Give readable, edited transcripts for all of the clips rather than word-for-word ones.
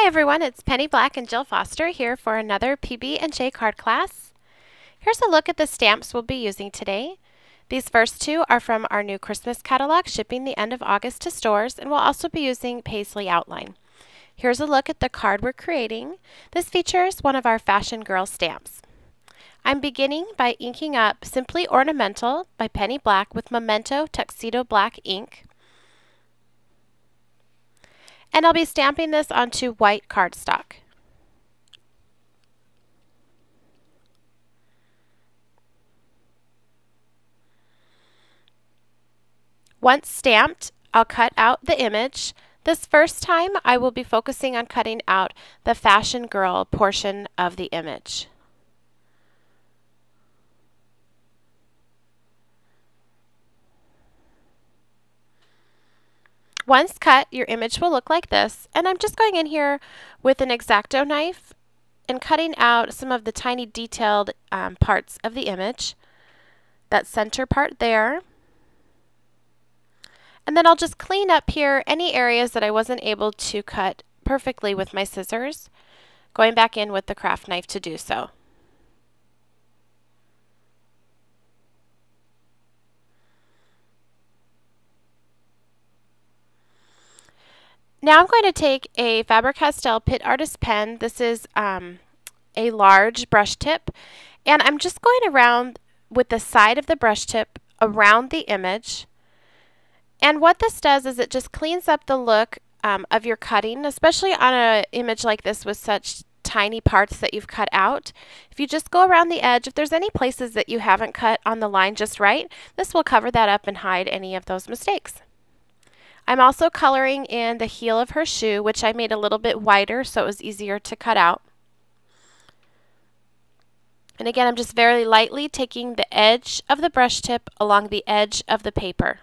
Hi everyone, it's Penny Black and Jill Foster here for another PB&J card class. Here's a look at the stamps we'll be using today. These first two are from our new Christmas catalog shipping the end of August to stores, and we'll also be using Paisley Outline. Here's a look at the card we're creating. This features one of our Fashion Girl stamps. I'm beginning by inking up Simply Ornamental by Penny Black with Memento Tuxedo Black ink. And I'll be stamping this onto white cardstock. Once stamped, I'll cut out the image. This first time, I will be focusing on cutting out the Fashion Girl portion of the image. Once cut, your image will look like this, and I'm just going in here with an X-Acto knife and cutting out some of the tiny detailed parts of the image. That center part there. And then I'll just clean up here any areas that I wasn't able to cut perfectly with my scissors, going back in with the craft knife to do so. Now I'm going to take a Faber-Castell Pitt Artist pen. This is a large brush tip, and I'm just going around with the side of the brush tip around the image. And what this does is it just cleans up the look of your cutting, especially on an image like this with such tiny parts that you've cut out. If you just go around the edge, if there's any places that you haven't cut on the line just right, this will cover that up and hide any of those mistakes. I'm also coloring in the heel of her shoe, which I made a little bit wider so it was easier to cut out. And again, I'm just very lightly taking the edge of the brush tip along the edge of the paper.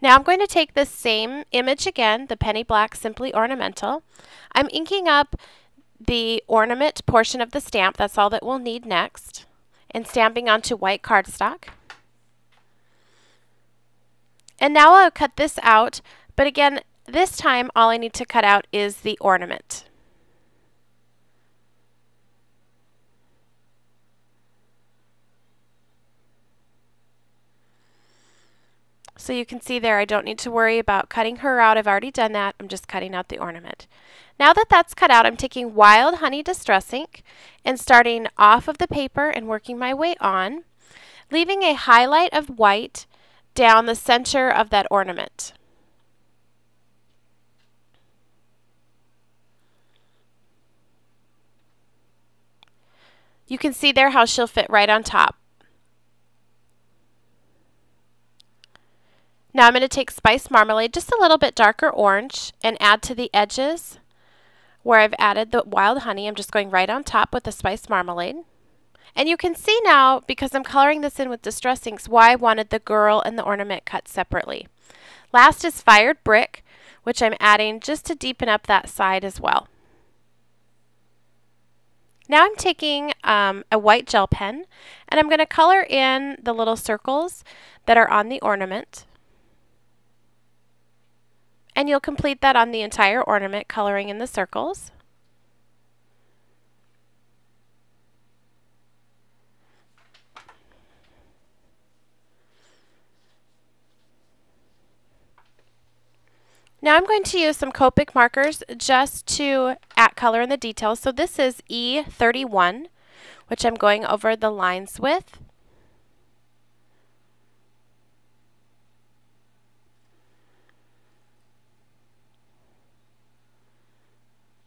Now I'm going to take this same image again, the Penny Black Simply Ornamental. I'm inking up the ornament portion of the stamp, that's all that we'll need next, and stamping onto white cardstock. And now I'll cut this out, but again, this time all I need to cut out is the ornament. So you can see there I don't need to worry about cutting her out. I've already done that. I'm just cutting out the ornament. Now that that's cut out, I'm taking Wild Honey Distress Ink and starting off of the paper and working my way on, leaving a highlight of white down the center of that ornament. You can see there how she'll fit right on top. Now I'm going to take Spice Marmalade, just a little bit darker orange, and add to the edges where I've added the wild honey. I'm just going right on top with the Spice Marmalade. And you can see now, because I'm coloring this in with Distress Inks, why I wanted the girl and the ornament cut separately. Last is Fired Brick, which I'm adding just to deepen up that side as well. Now I'm taking a white gel pen, and I'm going to color in the little circles that are on the ornament. And you'll complete that on the entire ornament, coloring in the circles. Now I'm going to use some Copic markers just to add color in the details. So this is E31, which I'm going over the lines with.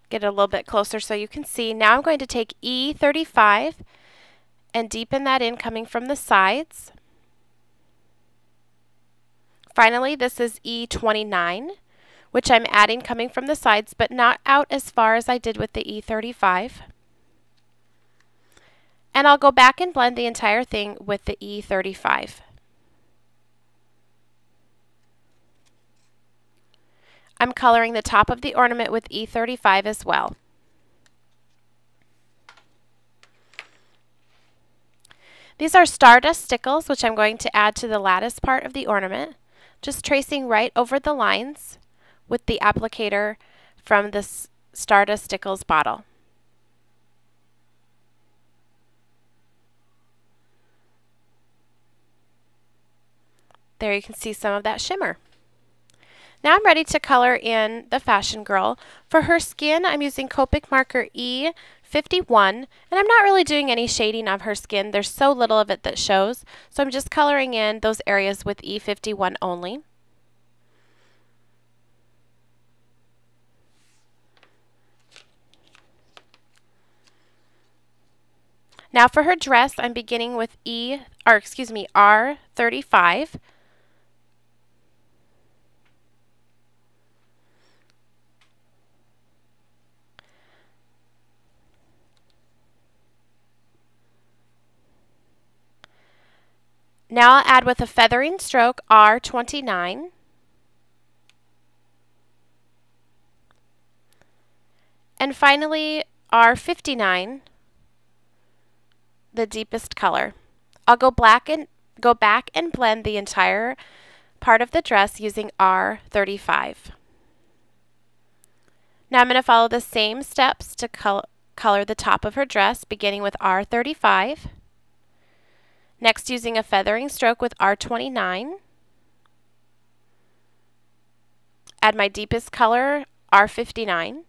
Get a little bit closer so you can see. Now I'm going to take E35 and deepen that in coming from the sides. Finally, this is E29, which I'm adding coming from the sides, but not out as far as I did with the E35. And I'll go back and blend the entire thing with the E35. I'm coloring the top of the ornament with E35 as well. These are Stardust stickles, which I'm going to add to the lattice part of the ornament. Just tracing right over the lines with the applicator from this Stardust Stickles bottle. There you can see some of that shimmer. Now I'm ready to color in the Fashion Girl. For her skin, I'm using Copic marker E51, and I'm not really doing any shading of her skin. There's so little of it that shows, so I'm just coloring in those areas with E51 only. Now for her dress, I'm beginning with R35. Now I'll add with a feathering stroke R29. And finally R59, the deepest color. I'll go back and blend the entire part of the dress using R35. Now I'm going to follow the same steps to color the top of her dress, beginning with R35. Next, using a feathering stroke with R29. Add my deepest color, R59.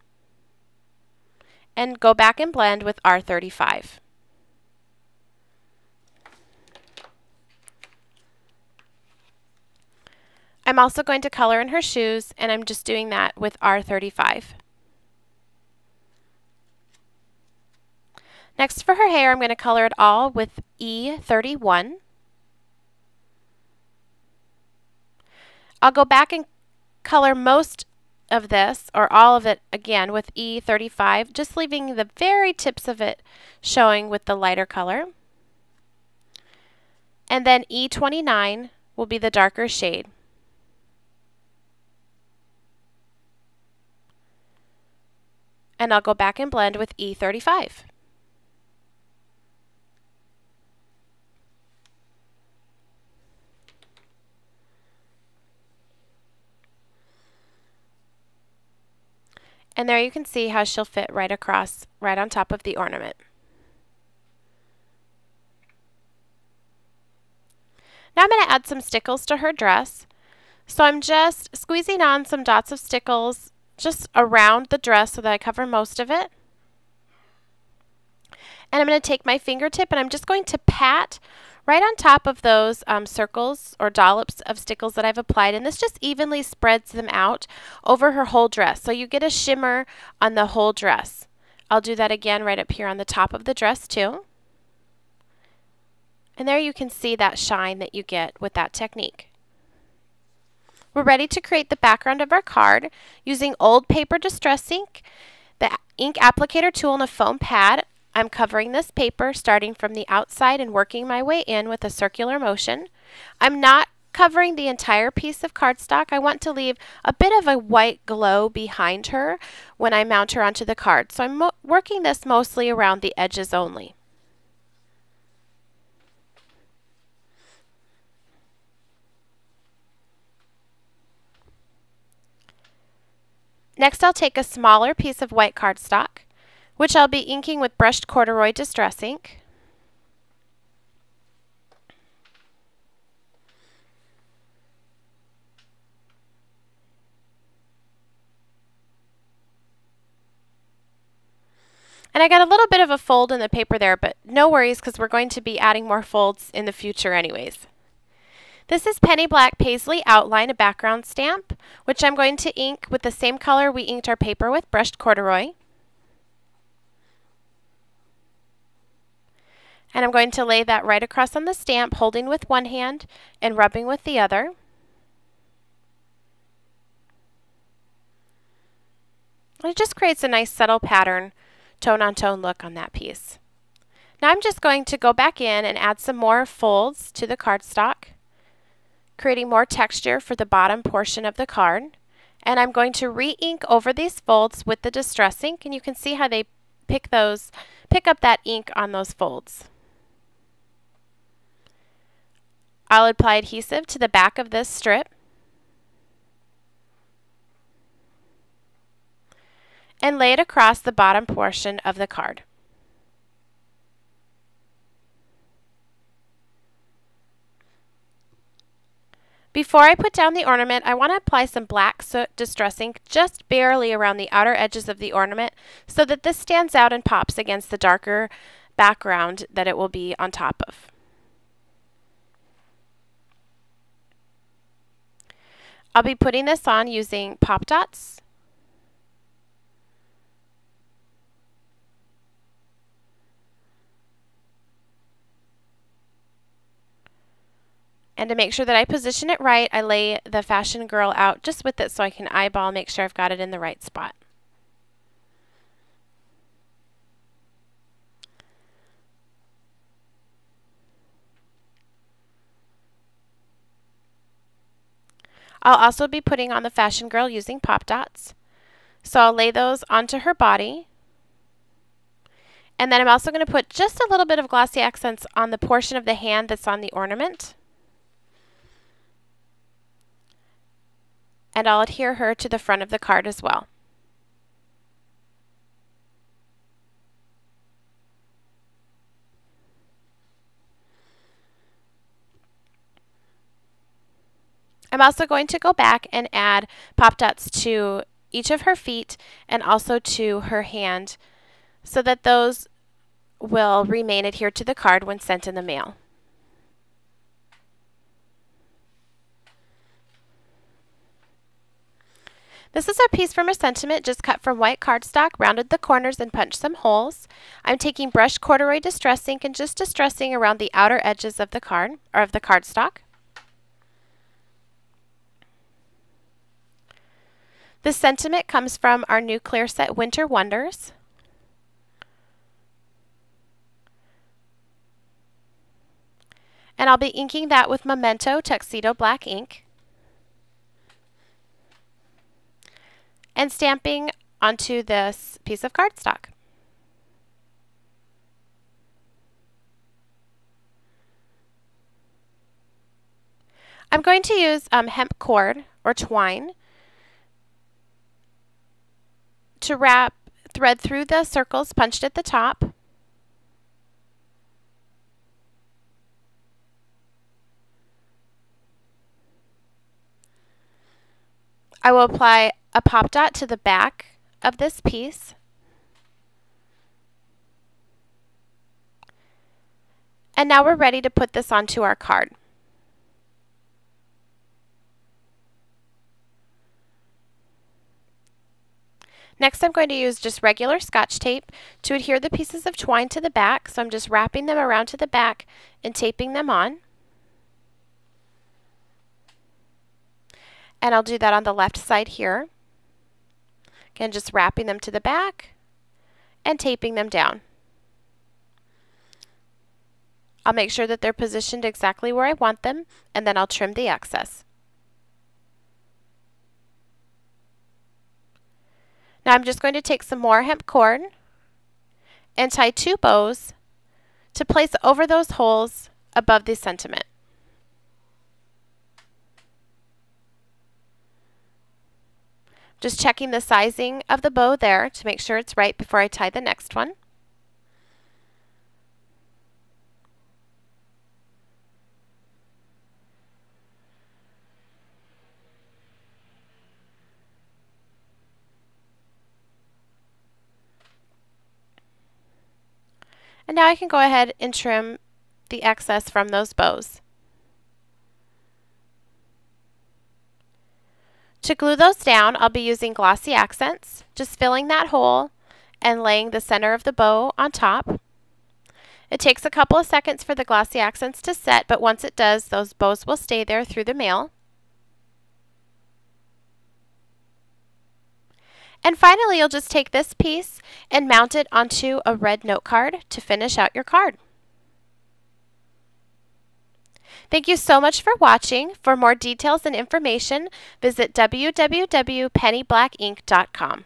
And go back and blend with R35. I'm also going to color in her shoes, and I'm just doing that with R35. Next, for her hair, I'm going to color it all with E31. I'll go back and color most of this, or all of it again, with E35, just leaving the very tips of it showing with the lighter color. And then E29 will be the darker shade. And I'll go back and blend with E35. And there you can see how she'll fit right across, right on top of the ornament. Now I'm going to add some stickles to her dress. So I'm just squeezing on some dots of stickles just around the dress so that I cover most of it. And I'm going to take my fingertip and I'm just going to pat right on top of those circles or dollops of stickles that I've applied, and this just evenly spreads them out over her whole dress, so you get a shimmer on the whole dress. I'll do that again right up here on the top of the dress too. And there you can see that shine that you get with that technique. We're ready to create the background of our card using old paper distress ink, the ink applicator tool, and a foam pad. I'm covering this paper starting from the outside and working my way in with a circular motion. I'm not covering the entire piece of cardstock. I want to leave a bit of a white glow behind her when I mount her onto the card. So I'm working this mostly around the edges only. Next, I'll take a smaller piece of white cardstock, which I'll be inking with brushed corduroy distress ink. And I got a little bit of a fold in the paper there, but no worries because we're going to be adding more folds in the future anyways. This is Penny Black Paisley Outline, a background stamp, which I'm going to ink with the same color we inked our paper with, brushed corduroy. And I'm going to lay that right across on the stamp, holding with one hand and rubbing with the other. And it just creates a nice subtle pattern, tone-on-tone look on that piece. Now I'm just going to go back in and add some more folds to the cardstock, creating more texture for the bottom portion of the card. And I'm going to re-ink over these folds with the distress ink, and you can see how they pick up that ink on those folds. I'll apply adhesive to the back of this strip and lay it across the bottom portion of the card. Before I put down the ornament, I want to apply some black soot distress ink just barely around the outer edges of the ornament so that this stands out and pops against the darker background that it will be on top of. I'll be putting this on using pop dots. And to make sure that I position it right, I lay the Fashion Girl out just with it so I can eyeball, make sure I've got it in the right spot. I'll also be putting on the Fashion Girl using pop dots. So I'll lay those onto her body. And then I'm also going to put just a little bit of glossy accents on the portion of the hand that's on the ornament. And I'll adhere her to the front of the card as well. I'm also going to go back and add pop dots to each of her feet and also to her hand so that those will remain adhered to the card when sent in the mail. This is our piece from a sentiment, just cut from white cardstock, rounded the corners and punched some holes. I'm taking brushed corduroy distress ink and just distressing around the outer edges of the card, or of the cardstock. This sentiment comes from our new clear set Winter Wonders. And I'll be inking that with Memento Tuxedo Black ink. And stamping onto this piece of cardstock. I'm going to use hemp cord or twine to wrap thread through the circles punched at the top. I will apply a pop dot to the back of this piece. And now we're ready to put this onto our card. Next, I'm going to use just regular Scotch tape to adhere the pieces of twine to the back. So I'm just wrapping them around to the back and taping them on. And I'll do that on the left side here. Again, just wrapping them to the back and taping them down. I'll make sure that they're positioned exactly where I want them, and then I'll trim the excess. Now I'm just going to take some more hemp cord and tie 2 bows to place over those holes above the sentiment. Just checking the sizing of the bow there to make sure it's right before I tie the next one. And now I can go ahead and trim the excess from those bows. To glue those down, I'll be using glossy accents, just filling that hole and laying the center of the bow on top. It takes a couple of seconds for the glossy accents to set, but once it does, those bows will stay there through the mail. And finally, you'll just take this piece and mount it onto a red note card to finish out your card. Thank you so much for watching. For more details and information, visit www.pennyblackink.com.